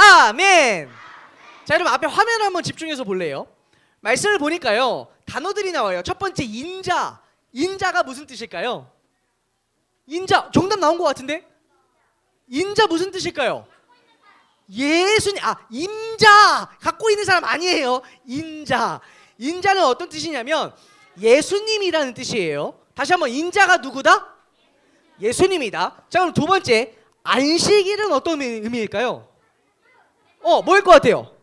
아멘. 자, 여러분 앞에 화면 한번 집중해서 볼래요? 말씀을 보니까요 단어들이 나와요. 첫 번째 인자. 인자가 무슨 뜻일까요? 인자 정답 나온 것 같은데? 인자 무슨 뜻일까요? 예수님. 임자 갖고 있는 사람 아니에요. 인자. 인자는 어떤 뜻이냐면 예수님이라는 뜻이에요. 다시 한번 인자가 누구다? 예수님이다. 자, 그럼 두 번째 안식일은 어떤 의미일까요? 뭐일 것 같아요?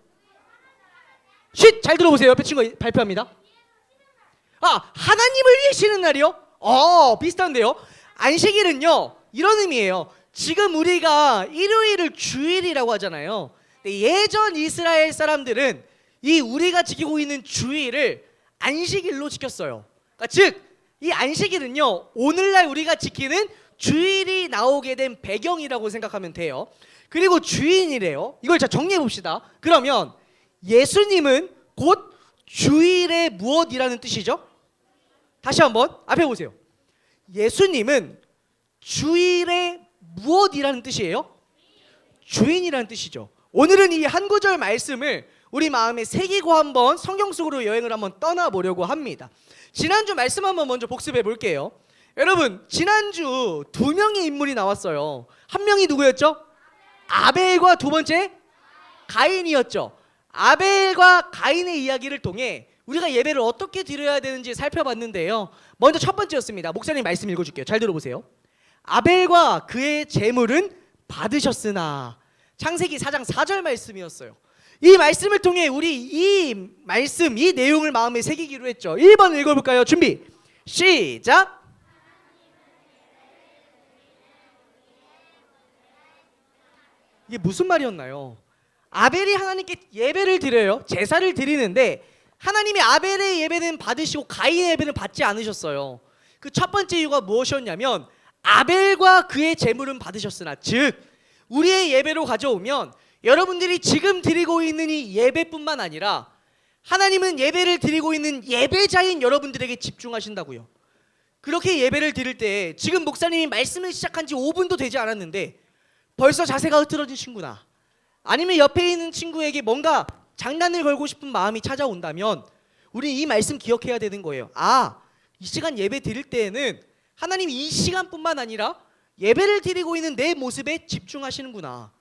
쉿! 잘 들어보세요. 옆에 친구 발표합니다. 하나님을 위해 쉬는 날이요? 비슷한데요. 안식일은요 이런 의미예요. 지금 우리가 일요일을 주일이라고 하잖아요. 근데 예전 이스라엘 사람들은 이 우리가 지키고 있는 주일을 안식일로 지켰어요. 그러니까 즉 이 안식일은요 오늘날 우리가 지키는 주일이 나오게 된 배경이라고 생각하면 돼요. 그리고 주인이래요. 이걸 자 정리해 봅시다. 그러면 예수님은 곧 주일의 무엇이라는 뜻이죠? 다시 한번 앞에 보세요. 예수님은 주일의 무엇이라는 뜻이에요? 주인이라는 뜻이죠. 오늘은 이 한 구절 말씀을 우리 마음에 새기고 한번 성경 속으로 여행을 한번 떠나보려고 합니다. 지난주 말씀 한번 먼저 복습해 볼게요. 여러분 지난주 두 명의 인물이 나왔어요. 한 명이 누구였죠? 아벨과 두 번째 가인이었죠. 아벨과 가인의 이야기를 통해 우리가 예배를 어떻게 드려야 되는지 살펴봤는데요. 먼저 첫 번째였습니다. 목사님 말씀 읽어줄게요. 잘 들어보세요. 아벨과 그의 제물은 받으셨으나. 창세기 4장 4절 말씀이었어요. 이 말씀을 통해 우리 이 말씀, 이 내용을 마음에 새기기로 했죠. 1번 읽어볼까요? 준비 시작. 이게 무슨 말이었나요? 아벨이 하나님께 예배를 드려요. 제사를 드리는데 하나님이 아벨의 예배는 받으시고 가인의 예배는 받지 않으셨어요. 그 첫 번째 이유가 무엇이었냐면 아벨과 그의 제물은 받으셨으나, 즉 우리의 예배로 가져오면 여러분들이 지금 드리고 있는 이 예배뿐만 아니라 하나님은 예배를 드리고 있는 예배자인 여러분들에게 집중하신다고요. 그렇게 예배를 드릴 때 지금 목사님이 말씀을 시작한 지 5분도 되지 않았는데 벌써 자세가 흐트러진 친구나 아니면 옆에 있는 친구에게 뭔가 장난을 걸고 싶은 마음이 찾아온다면 우리 이 말씀 기억해야 되는 거예요. 이 시간 예배 드릴 때에는 하나님이 이 시간뿐만 아니라 예배를 드리고 있는 내 모습에 집중하시는구나.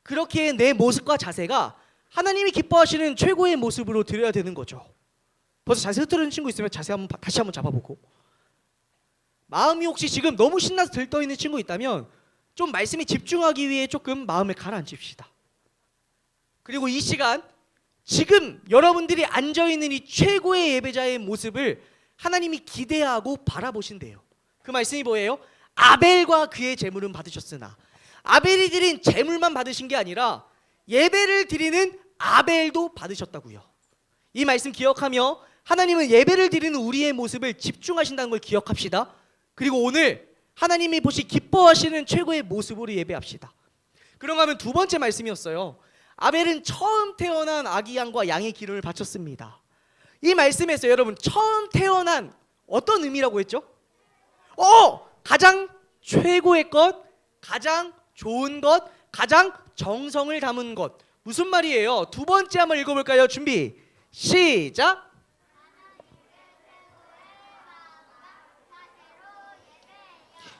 그렇게 내 모습과 자세가 하나님이 기뻐하시는 최고의 모습으로 드려야 되는 거죠. 벌써 자세 흐트러진 친구 있으면 자세 다시 한번 잡아보고, 마음이 혹시 지금 너무 신나서 들떠있는 친구 있다면 좀 말씀에 집중하기 위해 조금 마음을 가라앉힙시다. 그리고 이 시간 지금 여러분들이 앉아있는 이 최고의 예배자의 모습을 하나님이 기대하고 바라보신대요. 그 말씀이 뭐예요? 아벨과 그의 제물은 받으셨으나. 아벨이 드린 제물만 받으신 게 아니라 예배를 드리는 아벨도 받으셨다고요. 이 말씀 기억하며 하나님은 예배를 드리는 우리의 모습을 집중하신다는 걸 기억합시다. 그리고 오늘 하나님이 보시 기뻐하시는 최고의 모습으로 예배합시다. 그런가 하면 두 번째 말씀이었어요. 아벨은 처음 태어난 아기 양과 양의 기름을 바쳤습니다. 이 말씀에서 여러분 처음 태어난 어떤 의미라고 했죠? 가장 최고의 것, 가장 좋은 것, 가장 정성을 담은 것. 무슨 말이에요? 두 번째 한번 읽어볼까요? 준비 시작.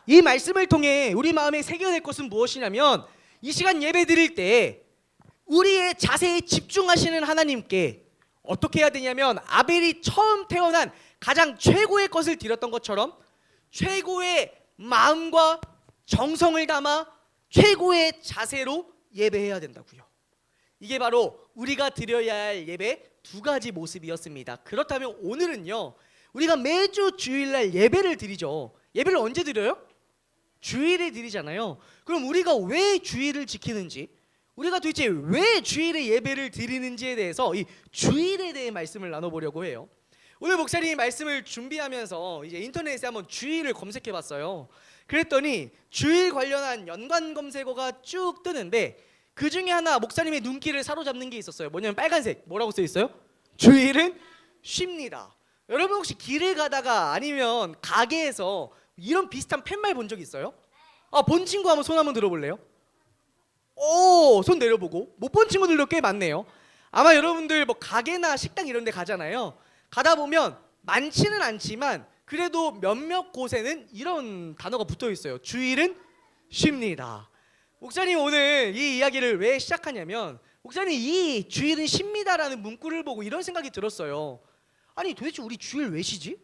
이 말씀을 통해 우리 마음에 새겨낼 것은 무엇이냐면 이 시간 예배 드릴 때 우리의 자세에 집중하시는 하나님께 어떻게 해야 되냐면 아벨이 처음 태어난 가장 최고의 것을 드렸던 것처럼 최고의 마음과 정성을 담아 최고의 자세로 예배해야 된다고요. 이게 바로 우리가 드려야 할 예배 두 가지 모습이었습니다. 그렇다면 오늘은요 우리가 매주 주일날 예배를 드리죠. 예배를 언제 드려요? 주일에 드리잖아요. 그럼 우리가 왜 주일을 지키는지, 우리가 도대체 왜 주일에 예배를 드리는지에 대해서 이 주일에 대해 말씀을 나눠보려고 해요. 오늘 목사님이 말씀을 준비하면서 이제 인터넷에 한번 주일을 검색해봤어요. 그랬더니 주일 관련한 연관 검색어가 쭉 뜨는데 그 중에 하나 목사님의 눈길을 사로잡는 게 있었어요. 뭐냐면 빨간색, 뭐라고 써 있어요? 주일은 쉽니다. 여러분 혹시 길을 가다가 아니면 가게에서 이런 비슷한 팻말 본 적 있어요? 본 친구 한번 손 한번 들어볼래요? 오, 손 내려보고. 못 본 친구들도 꽤 많네요. 아마 여러분들 뭐 가게나 식당 이런 데 가잖아요. 가다 보면 많지는 않지만 그래도 몇몇 곳에는 이런 단어가 붙어 있어요. 주일은 쉽니다. 목사님 오늘 이 이야기를 왜 시작하냐면 목사님 이 주일은 쉽니다라는 문구를 보고 이런 생각이 들었어요. 아니 도대체 우리 주일 왜 쉬지?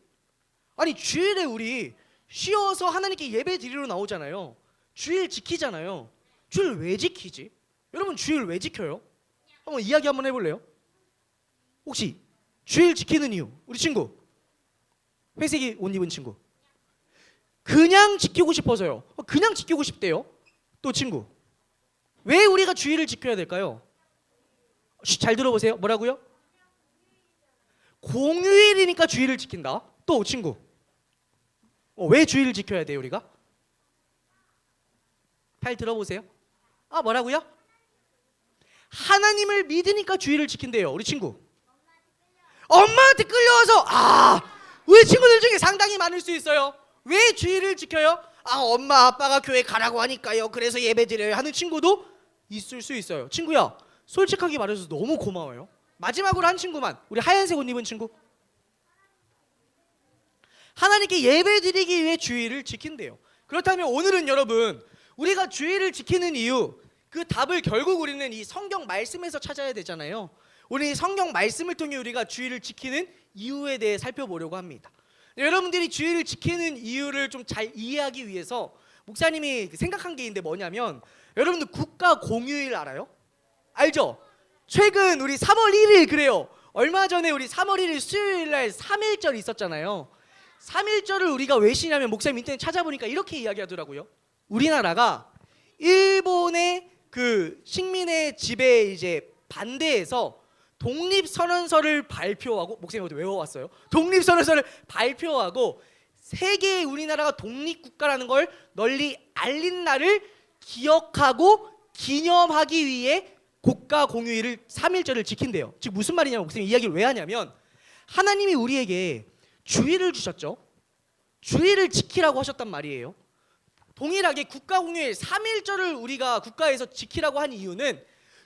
아니 주일에 우리 쉬어서 하나님께 예배 드리러 나오잖아요. 주일 지키잖아요. 주일 왜 지키지? 여러분 주일 왜 지켜요? 한번 이야기 한번 해볼래요? 혹시 주일 지키는 이유 우리 친구 회색이 옷 입은 친구 그냥 지키고 싶어서요. 그냥 지키고 싶대요. 또 친구 왜 우리가 주일을 지켜야 될까요? 잘 들어보세요. 뭐라고요? 공휴일이니까 주일을 지킨다. 또 친구 왜 주일을 지켜야 돼요 우리가? 잘 들어보세요. 뭐라고요? 하나님을 믿으니까 주일을 지킨대요. 우리 친구 엄마한테 끌려와서 우리 친구들 중에 상당히 많을 수 있어요. 왜 주일을 지켜요? 엄마 아빠가 교회 가라고 하니까요. 그래서 예배 드려요 하는 친구도 있을 수 있어요. 친구야 솔직하게 말해서 너무 고마워요. 마지막으로 한 친구만 우리 하얀색 옷 입은 친구 하나님께 예배 드리기 위해 주일을 지킨대요. 그렇다면 오늘은 여러분 우리가 주일을 지키는 이유 그 답을 결국 우리는 이 성경 말씀에서 찾아야 되잖아요. 우리 성경 말씀을 통해 우리가 주일을 지키는 이유에 대해 살펴보려고 합니다. 여러분들이 주일을 지키는 이유를 좀 잘 이해하기 위해서 목사님이 생각한 게 있는데 뭐냐면 여러분들 국가 공휴일 알아요? 알죠? 최근 우리 3월 1일 그래요. 얼마 전에 우리 3월 1일 수요일 날 3.1절 있었잖아요. 3.1절을 우리가 왜 쉬냐면 목사님 인터넷 찾아보니까 이렇게 이야기하더라고요. 우리나라가 일본의 그 식민의 지배에 이제 반대해서 독립선언서를 발표하고 목사님 어디 외워왔어요? 독립선언서를 발표하고 세계의 우리나라가 독립국가라는 걸 널리 알린 날을 기억하고 기념하기 위해 국가 공휴일을 3.1절을 지킨대요. 즉 무슨 말이냐면 목사님 이야기를 왜 하냐면 하나님이 우리에게 주일을 주셨죠. 주일을 지키라고 하셨단 말이에요. 동일하게 국가 공휴일 3.1절을 우리가 국가에서 지키라고 한 이유는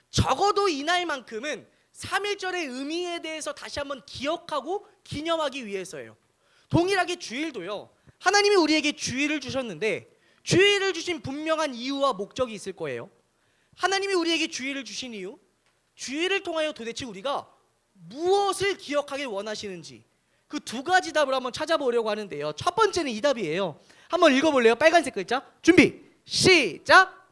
적어도 이날만큼은 3.1절의 의미에 대해서 다시 한번 기억하고 기념하기 위해서예요. 동일하게 주일도요. 하나님이 우리에게 주일을 주셨는데 주일을 주신 분명한 이유와 목적이 있을 거예요. 하나님이 우리에게 주일을 주신 이유, 주일을 통하여 도대체 우리가 무엇을 기억하길 원하시는지 그 두 가지 답을 한번 찾아보려고 하는데요. 첫 번째는 이 답이에요. 한번 읽어볼래요? 빨간색 글자 준비 시작.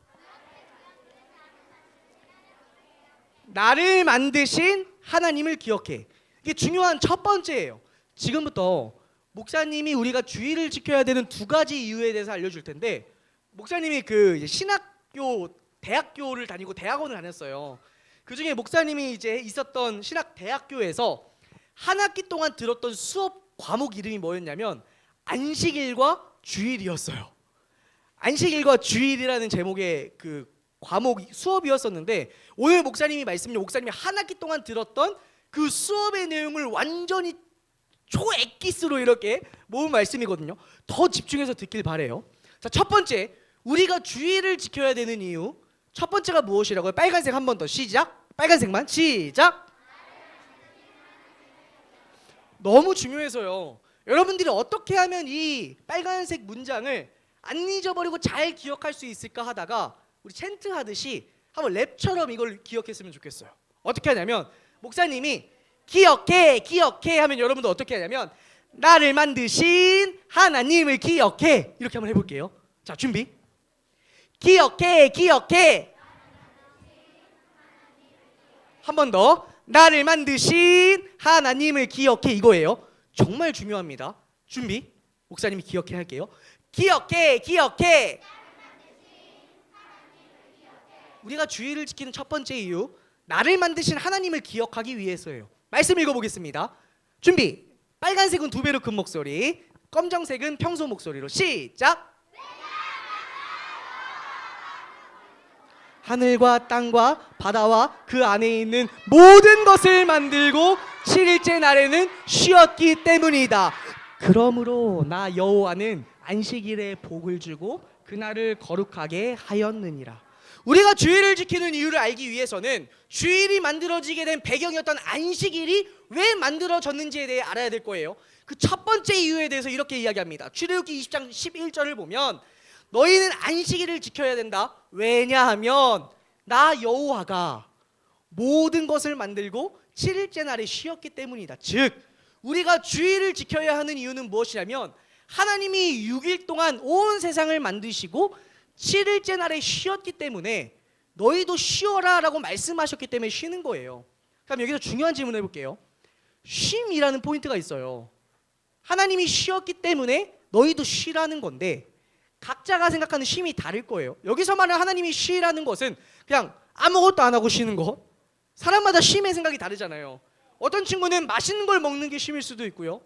나를 만드신 하나님을 기억해. 이게 중요한 첫 번째예요. 지금부터 목사님이 우리가 주일을 지켜야 되는 두 가지 이유에 대해서 알려줄 텐데 목사님이 그 이제 신학교 대학교를 다니고 대학원을 다녔어요. 그 중에 목사님이 이제 있었던 신학 대학교에서 한 학기 동안 들었던 수업 과목 이름이 뭐였냐면 안식일과 주일이었어요. 안식일과 주일이라는 제목의 그 과목 수업이었었는데 오늘 목사님이 목사님이 한 학기 동안 들었던 그 수업의 내용을 완전히 초엑기스로 이렇게 모은 말씀이거든요. 더 집중해서 듣길 바래요. 자, 첫 번째 우리가 주일을 지켜야 되는 이유 첫 번째가 무엇이라고요? 빨간색 한 번 더 시작. 빨간색만 시작. 너무 중요해서요. 여러분들이 어떻게 하면 이 빨간색 문장을 안 잊어버리고 잘 기억할 수 있을까 하다가 우리 챈트 하듯이 한번 랩처럼 이걸 기억했으면 좋겠어요. 어떻게 하냐면 목사님이 기억해 하면 여러분도 어떻게 하냐면 나를 만드신 하나님을 기억해 이렇게 한번 해볼게요. 자 준비 기억해 한 번 더 나를 만드신 하나님을 기억해 이거예요. 정말 중요합니다. 준비 목사님이 기억해 할게요. 기억해 우리가 주일을 지키는 첫 번째 이유 나를 만드신 하나님을 기억하기 위해서예요. 말씀 읽어보겠습니다. 준비 빨간색은 두 배로 큰 목소리 검정색은 평소 목소리로 시작. 하늘과 땅과 바다와 그 안에 있는 모든 것을 만들고 7일째 날에는 쉬었기 때문이다. 그러므로 나 여호와는 안식일에 복을 주고 그날을 거룩하게 하였느니라. 우리가 주일을 지키는 이유를 알기 위해서는 주일이 만들어지게 된 배경이었던 안식일이 왜 만들어졌는지에 대해 알아야 될 거예요. 그 첫 번째 이유에 대해서 이렇게 이야기합니다. 출애굽기 20장 11절을 보면 너희는 안식일을 지켜야 된다. 왜냐하면 나 여호와가 모든 것을 만들고 7일째 날에 쉬었기 때문이다. 즉 우리가 주일을 지켜야 하는 이유는 무엇이냐면 하나님이 6일 동안 온 세상을 만드시고 7일째 날에 쉬었기 때문에 너희도 쉬어라 라고 말씀하셨기 때문에 쉬는 거예요. 그럼 여기서 중요한 질문 해볼게요. 쉼이라는 포인트가 있어요. 하나님이 쉬었기 때문에 너희도 쉬라는 건데 각자가 생각하는 쉼이 다를 거예요. 여기서 말하는 하나님이 쉬라는 것은 그냥 아무것도 안 하고 쉬는 거. 사람마다 쉼의 생각이 다르잖아요. 어떤 친구는 맛있는 걸 먹는 게 쉼일 수도 있고요.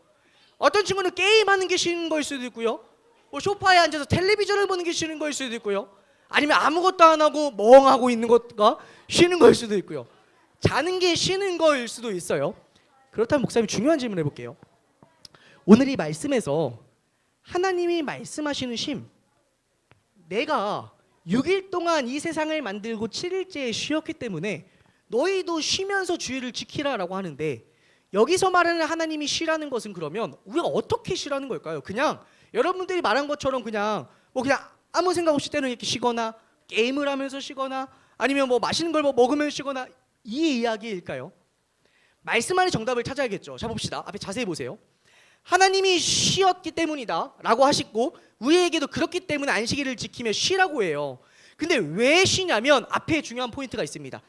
어떤 친구는 게임하는 게 쉬는 거일 수도 있고요. 뭐 소파에 앉아서 텔레비전을 보는 게 쉬는 거일 수도 있고요. 아니면 아무것도 안 하고 멍하고 있는 것가 쉬는 거일 수도 있고요. 자는 게 쉬는 거일 수도 있어요. 그렇다면 목사님 중요한 질문 해볼게요. 오늘 이 말씀에서 하나님이 말씀하시는 쉼, 내가 6일 동안 이 세상을 만들고 7일째에 쉬었기 때문에 너희도 쉬면서 주일을 지키라라고 하는데 여기서 말하는 하나님이 쉬라는 것은 그러면 우리가 어떻게 쉬라는 걸까요? 그냥 여러분들이 말한 것처럼 그냥 아무 생각 없이 때는 이렇게 쉬거나 게임을 하면서 쉬거나 아니면 뭐 맛있는 걸 먹으면서 쉬거나 이 이야기일까요? 말씀 안에 정답을 찾아야겠죠. 자 봅시다. 앞에 자세히 보세요. 하나님이 쉬었기 때문이다 라고 하시고 우리에게도 그렇기 때문에 안식일을 지키며 쉬라고 해요. 근데 왜 쉬냐면 앞에 중요한 포인트가 있습니다.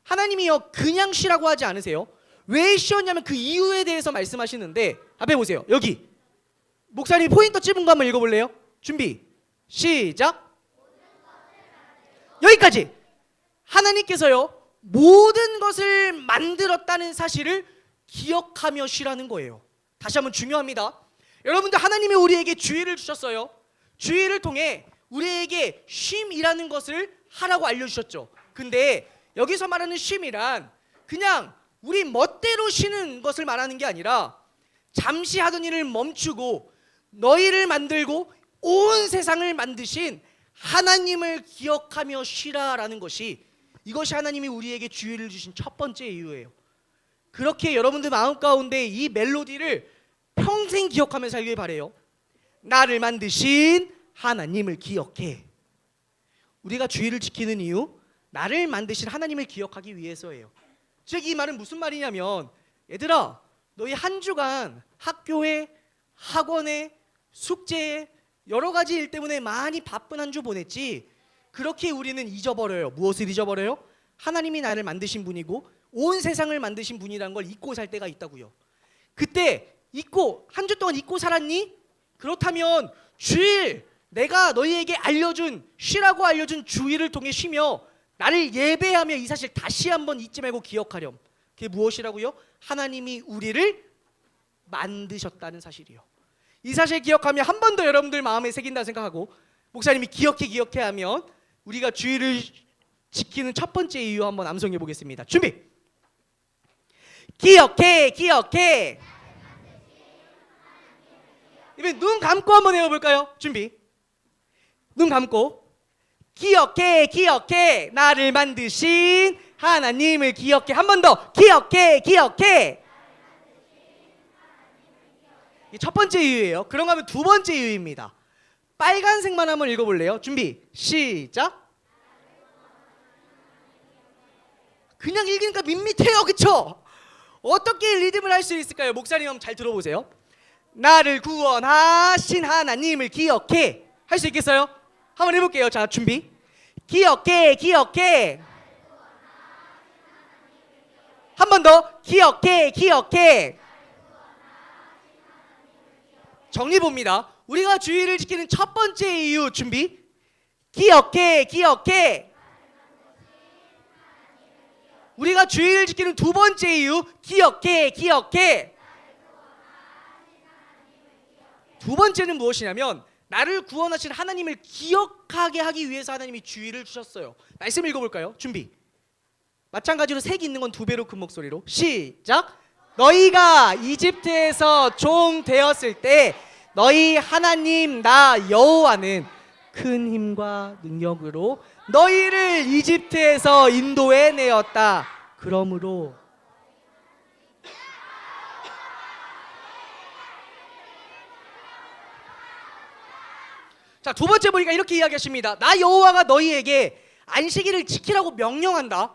하나님이요 그냥 쉬라고 하지 않으세요. 왜 쉬었냐면 그 이유에 대해서 말씀하시는데 앞에 보세요. 여기 목사님 포인터 찝은 거 한번 읽어볼래요? 준비 시작. 여기까지. 하나님께서요 모든 것을 만들었다는 사실을 기억하며 쉬라는 거예요. 다시 한번 중요합니다. 여러분들 하나님이 우리에게 주일을 주셨어요. 주일을 통해 우리에게 쉼이라는 것을 하라고 알려주셨죠. 근데 여기서 말하는 쉼이란 그냥 우리 멋대로 쉬는 것을 말하는 게 아니라 잠시 하던 일을 멈추고 너희를 만들고 온 세상을 만드신 하나님을 기억하며 쉬라라는 것이 이것이 하나님이 우리에게 주일을 주신 첫 번째 이유예요. 그렇게 여러분들 마음 가운데 이 멜로디를 평생 기억하며 살길 바래요. 나를 만드신 하나님을 기억해. 우리가 주일을 지키는 이유 나를 만드신 하나님을 기억하기 위해서예요. 즉 이 말은 무슨 말이냐면 얘들아 너희 한 주간 학교에 학원에 숙제에 여러 가지 일 때문에 많이 바쁜 한 주 보냈지 그렇게 우리는 잊어버려요. 무엇을 잊어버려요? 하나님이 나를 만드신 분이고 온 세상을 만드신 분이라는 걸 잊고 살 때가 있다고요. 그때 잊고 한 주 동안 잊고 살았니? 그렇다면 주일 내가 너희에게 알려준 쉬라고 알려준 주일을 통해 쉬며 나를 예배하며 이 사실 다시 한번 잊지 말고 기억하렴. 그게 무엇이라고요? 하나님이 우리를 만드셨다는 사실이요. 이 사실 기억하며 한 번 더 여러분들 마음에 새긴다 생각하고 목사님이 기억해 하면 우리가 주일을 지키는 첫 번째 이유 한번 암송해 보겠습니다. 준비. 기억해. 이번엔 눈 감고 한번 해볼까요? 준비. 눈 감고 기억해 나를 만드신 하나님을 기억해. 한 번 더 기억해. 이 첫 번째 이유예요. 그런가 하면 두 번째 이유입니다. 빨간색만 한번 읽어볼래요? 준비 시작. 그냥 읽으니까 밋밋해요. 그쵸? 어떻게 리듬을 할 수 있을까요? 목사님 한번 잘 들어보세요. 나를 구원하신 하나님을 기억해. 할 수 있겠어요? 한번 해볼게요. 자 준비 기억해. 한 번 더 기억해. 정리 봅니다. 우리가 주일을 지키는 첫 번째 이유 준비 기억해. 우리가 주일을 지키는 두 번째 이유 기억해. 두 번째는 무엇이냐면 나를 구원하신 하나님을 기억하게 하기 위해서 하나님이 주일을 주셨어요. 말씀 읽어볼까요? 준비. 마찬가지로 색이 있는 건 두 배로 큰 목소리로 시작. 너희가 이집트에서 종 되었을 때 너희 하나님 나 여호와는 큰 힘과 능력으로 너희를 이집트에서 인도해 내었다. 그러므로 자, 두 번째 보니까 이렇게 이야기하십니다. 나 여호와가 너희에게 안식일을 지키라고 명령한다.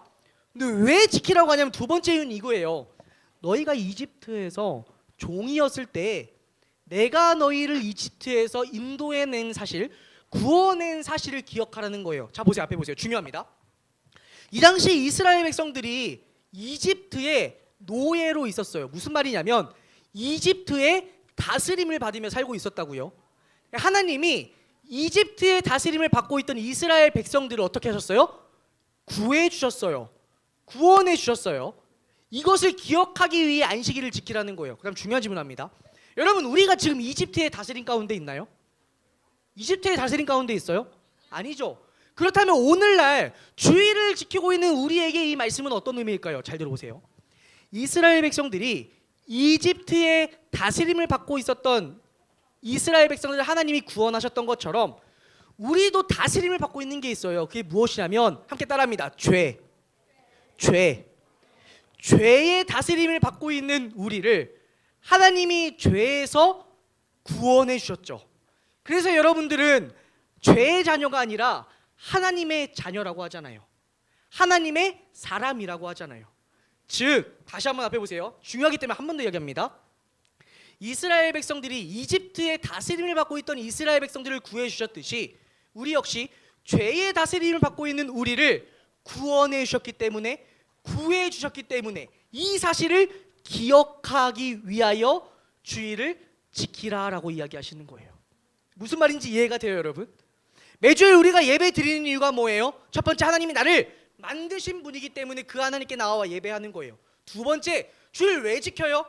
근데 왜 지키라고 하냐면 두 번째 이유는 이거예요. 너희가 이집트에서 종이었을 때 내가 너희를 이집트에서 인도해낸 사실, 구원낸 사실을 기억하라는 거예요. 자, 보세요. 앞에 보세요. 중요합니다. 이 당시 이스라엘 백성들이 이집트의 노예로 있었어요. 무슨 말이냐면 이집트의 다스림을 받으며 살고 있었다고요. 하나님이 이집트의 다스림을 받고 있던 이스라엘 백성들을 어떻게 하셨어요? 구해 주셨어요. 구원해 주셨어요. 이것을 기억하기 위해 안식일을 지키라는 거예요. 그다음 중요한 질문합니다. 여러분, 우리가 지금 이집트의 다스림 가운데 있나요? 이집트의 다스림 가운데 있어요? 아니죠. 그렇다면 오늘날 주일을 지키고 있는 우리에게 이 말씀은 어떤 의미일까요? 잘 들어보세요. 이스라엘 백성들이 이집트의 다스림을 받고 있었던 이스라엘 백성들을 하나님이 구원하셨던 것처럼 우리도 다스림을 받고 있는 게 있어요. 그게 무엇이냐면 함께 따라합니다. 죄의 다스림을 받고 있는 우리를 하나님이 죄에서 구원해 주셨죠. 그래서 여러분들은 죄의 자녀가 아니라 하나님의 자녀라고 하잖아요. 하나님의 사람이라고 하잖아요. 즉, 다시 한번 앞에 보세요. 중요하기 때문에 한 번 더 이야기합니다. 이스라엘 백성들이 이집트의 다스림을 받고 있던 이스라엘 백성들을 구해 주셨듯이 우리 역시 죄의 다스림을 받고 있는 우리를 구원해 주셨기 때문에, 구해 주셨기 때문에 이 사실을 기억하기 위하여 주일을 지키라라고 이야기하시는 거예요. 무슨 말인지 이해가 돼요, 여러분? 매주일 우리가 예배 드리는 이유가 뭐예요? 첫 번째, 하나님이 나를 만드신 분이기 때문에 그 하나님께 나와 예배하는 거예요. 두 번째, 주일 왜 지켜요?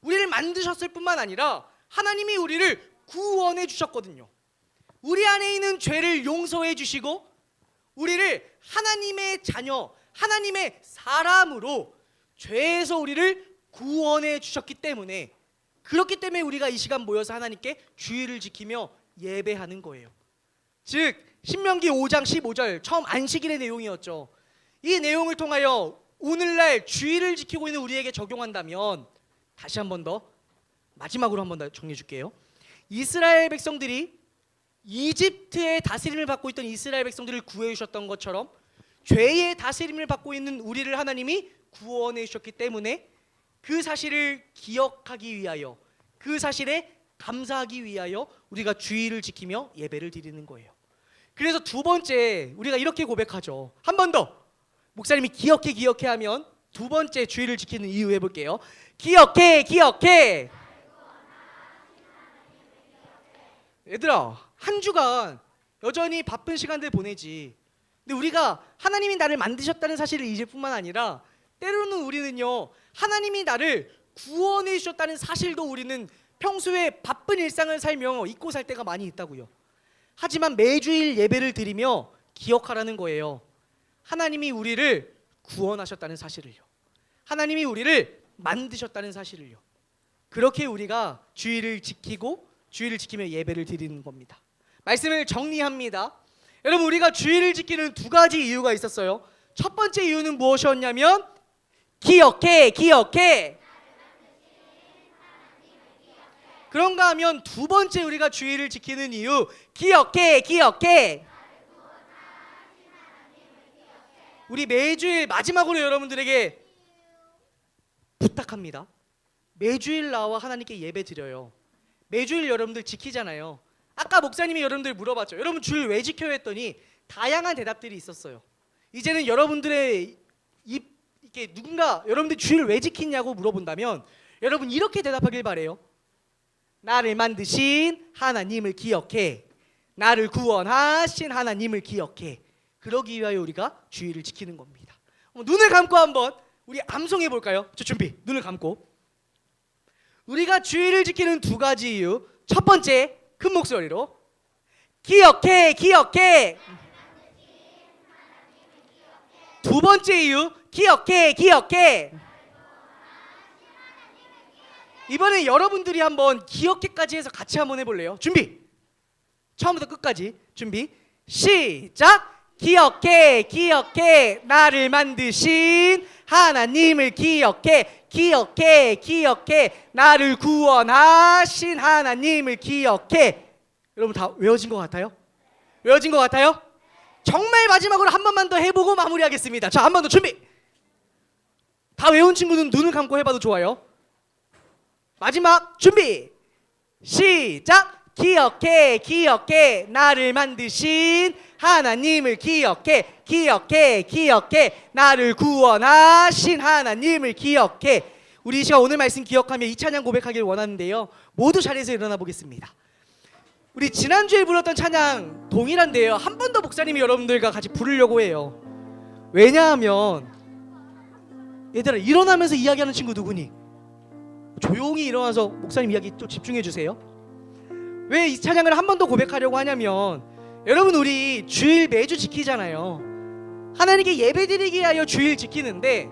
우리를 만드셨을 뿐만 아니라 하나님이 우리를 구원해 주셨거든요. 우리 안에 있는 죄를 용서해 주시고 우리를 하나님의 자녀, 하나님의 사람으로 죄에서 우리를 구원해 주셨기 때문에, 그렇기 때문에 우리가 이 시간 모여서 하나님께 주일을 지키며 예배하는 거예요. 즉 신명기 5장 15절 처음 안식일의 내용이었죠. 이 내용을 통하여 오늘날 주일을 지키고 있는 우리에게 적용한다면, 다시 한 번 더 마지막으로 한 번 더 정리해 줄게요. 이스라엘 백성들이 이집트의 다스림을 받고 있던 이스라엘 백성들을 구해 주셨던 것처럼 죄의 다스림을 받고 있는 우리를 하나님이 구원해 주셨기 때문에 그 사실을 기억하기 위하여, 그 사실에 감사하기 위하여 우리가 주일을 지키며 예배를 드리는 거예요. 그래서 두 번째, 우리가 이렇게 고백하죠. 한 번 더 목사님이 기억해 하면 두 번째 주일을 지키는 이유 해볼게요. 기억해. 얘들아, 한 주간 여전히 바쁜 시간들 보내지. 근데 우리가 하나님이 나를 만드셨다는 사실을 잊을 뿐만 아니라 때로는 우리는요, 하나님이 나를 구원해 주셨다는 사실도 우리는 평소에 바쁜 일상을 살며 잊고 살 때가 많이 있다고요. 하지만 매주일 예배를 드리며 기억하라는 거예요. 하나님이 우리를 구원하셨다는 사실을요. 하나님이 우리를 만드셨다는 사실을요. 그렇게 우리가 주일을 지키고 주일을 지키며 예배를 드리는 겁니다. 말씀을 정리합니다. 여러분, 우리가 주일을 지키는 두 가지 이유가 있었어요. 첫 번째 이유는 무엇이었냐면 기억해. 그런가 하면 두 번째 우리가 주일을 지키는 이유, 기억해. 우리 매주일 마지막으로 여러분들에게 부탁합니다. 매주일 나와 하나님께 예배 드려요. 매주일 여러분들 지키잖아요. 아까 목사님이 여러분들 물어봤죠. 여러분 주일 왜 지켜요 했더니 다양한 대답들이 있었어요. 이제는 여러분들의 이렇게 누군가 여러분들 주일 왜 지키냐고 물어본다면 여러분 이렇게 대답하길 바래요. 나를 만드신 하나님을 기억해. 나를 구원하신 하나님을 기억해. 그러기 위하여 우리가 주일을 지키는 겁니다. 눈을 감고 한번 우리 암송해 볼까요? 저 준비. 눈을 감고. 우리가 주일을 지키는 두 가지 이유. 첫 번째, 큰 목소리로 기억해. 두 번째 이유, 기억해. 이번에 여러분들이 한번 기억해까지 해서 같이 한번 해볼래요? 준비. 처음부터 끝까지 준비 시작. 기억해 기억해 나를 만드신 하나님을 기억해 기억해 기억해 나를 구원하신 하나님을 기억해. 여러분 다 외워진 것 같아요? 외워진 것 같아요? 정말 마지막으로 한 번만 더 해보고 마무리하겠습니다. 자, 한 번 더 준비. 다 외운 친구는 눈을 감고 해봐도 좋아요. 마지막 준비 시작. 기억해 기억해 나를 만드신 하나님을 기억해 기억해 기억해 나를 구원하신 하나님을 기억해. 우리 이 시간 오늘 말씀 기억하며 이 찬양 고백하길 원하는데요, 모두 자리에서 일어나 보겠습니다. 우리 지난주에 불렀던 찬양 동일한데요, 한 번 더 목사님이 여러분들과 같이 부르려고 해요. 왜냐하면 얘들아, 일어나면서 이야기하는 친구 누구니? 조용히 일어나서 목사님 이야기 또 집중해 주세요. 왜 이 찬양을 한 번 더 고백하려고 하냐면, 여러분 우리 주일 매주 지키잖아요. 하나님께 예배드리기 위하여 주일 지키는데,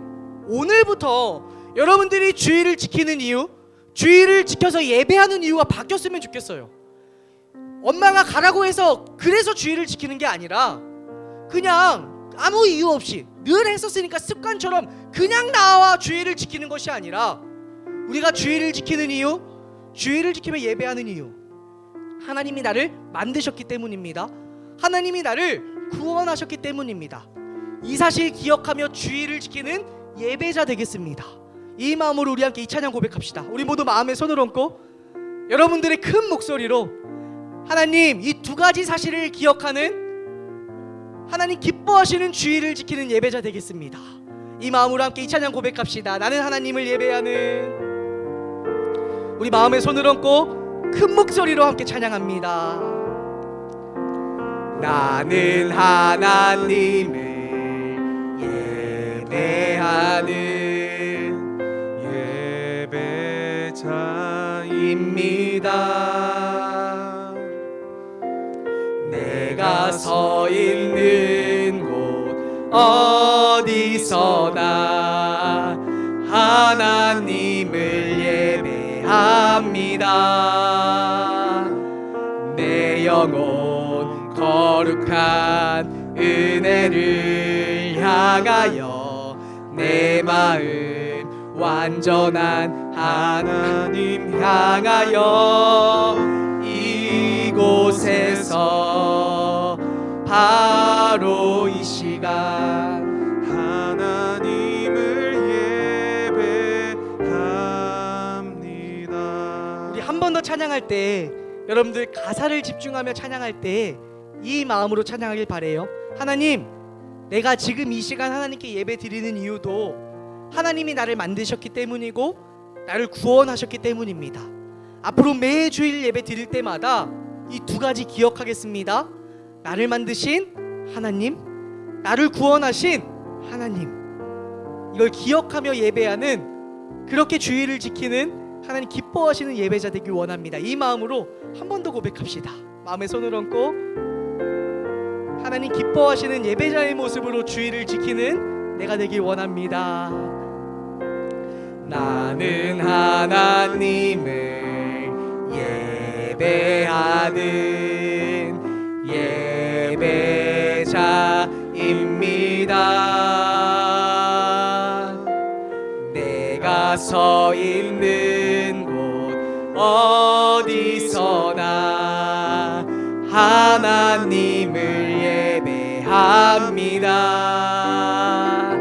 오늘부터 여러분들이 주일을 지키는 이유, 주일을 지켜서 예배하는 이유가 바뀌었으면 좋겠어요. 엄마가 가라고 해서 그래서 주일을 지키는 게 아니라, 그냥 아무 이유 없이 늘 했었으니까 습관처럼 그냥 나와 주일을 지키는 것이 아니라, 우리가 주일을 지키는 이유, 주일을 지키며 예배하는 이유, 하나님이 나를 만드셨기 때문입니다. 하나님이 나를 구원하셨기 때문입니다. 이 사실 기억하며 주일을 지키는 예배자 되겠습니다. 이 마음으로 우리 함께 이 찬양 고백합시다. 우리 모두 마음에 손을 얹고 여러분들의 큰 목소리로 하나님, 이 두 가지 사실을 기억하는, 하나님 기뻐하시는 주일을 지키는 예배자 되겠습니다. 이 마음으로 함께 이 찬양 고백합시다. 나는 하나님을 예배하는. 우리 마음에 손을 얹고 큰 목소리로 함께 찬양합니다. 나는 하나님을 예배하는 예배자입니다. 내가 서 있는 곳 어디서나 하나님을 예배합니다. 내 영혼 거룩한 은혜를 향하여, 내 마음 완전한 하나님 향하여, 이곳에서 바로 이 시간 하나님을 예배합니다. 우리 한 번 더 찬양할 때, 여러분들 가사를 집중하며 찬양할 때 이 마음으로 찬양하길 바래요. 하나님, 내가 지금 이 시간 하나님께 예배 드리는 이유도 하나님이 나를 만드셨기 때문이고 나를 구원하셨기 때문입니다. 앞으로 매 주일 예배 드릴 때마다 이 두 가지 기억하겠습니다. 나를 만드신 하나님, 나를 구원하신 하나님, 이걸 기억하며 예배하는, 그렇게 주일을 지키는 하나님 기뻐하시는 예배자 되길 원합니다. 이 마음으로 한 번 더 고백합시다. 마음에 손을 얹고 하나님 기뻐하시는 예배자의 모습으로 주일을 지키는 내가 되길 원합니다. 나는 하나님을 예배하는 예배자입니다. 내가 서 있는 곳 어디서나 하나님을 예배합니다.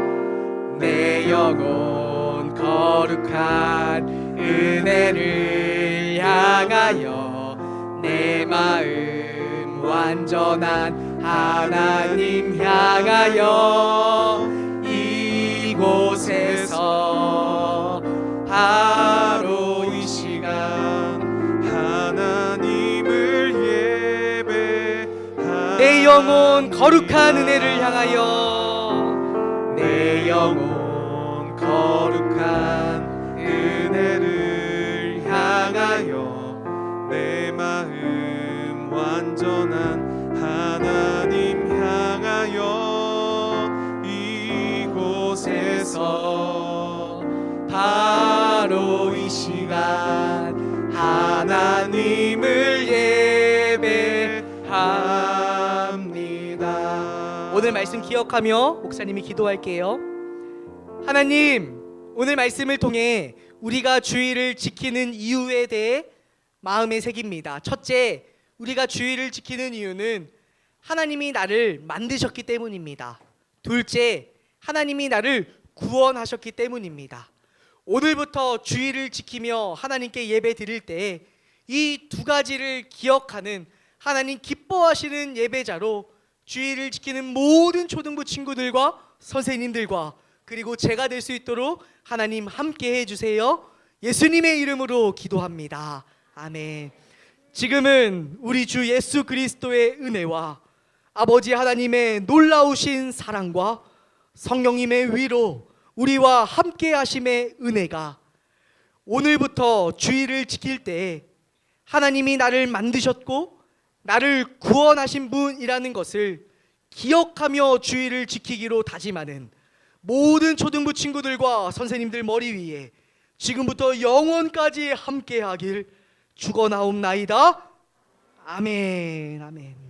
내 영혼 거룩한 은혜를 향하여, 내 마음 완전한 하나님 향하여, 이곳에서 바로 이 시간 하나님을 예배합니다. 내 영혼 거룩한 은혜를 향하여, 내 영혼 거룩한 은혜를 향하여, 내 마음 완전한 하나님 향하여, 이곳에서 바로 이 시간 하나님을 예배합니다. 말씀 기억하며 목사님이 기도할게요. 하나님, 오늘 말씀을 통해 우리가 주의를 지키는 이유에 대해 마음에 새깁니다. 첫째, 우리가 주의를 지키는 이유는 하나님이 나를 만드셨기 때문입니다. 둘째, 하나님이 나를 구원하셨기 때문입니다. 오늘부터 주의를 지키며 하나님께 예배 드릴 때 이 두 가지를 기억하는 하나님 기뻐하시는 예배자로 주의를 지키는 모든 초등부 친구들과 선생님들과 그리고 제가 될 수 있도록 하나님 함께 해주세요. 예수님의 이름으로 기도합니다. 아멘. 지금은 우리 주 예수 그리스도의 은혜와 아버지 하나님의 놀라우신 사랑과 성령님의 위로 우리와 함께 하심의 은혜가 오늘부터 주의를 지킬 때 하나님이 나를 만드셨고 나를 구원하신 분이라는 것을 기억하며 주의를 지키기로 다짐하는 모든 초등부 친구들과 선생님들 머리 위에 지금부터 영원까지 함께하길 축원하옵나이다. 아멘. 아멘.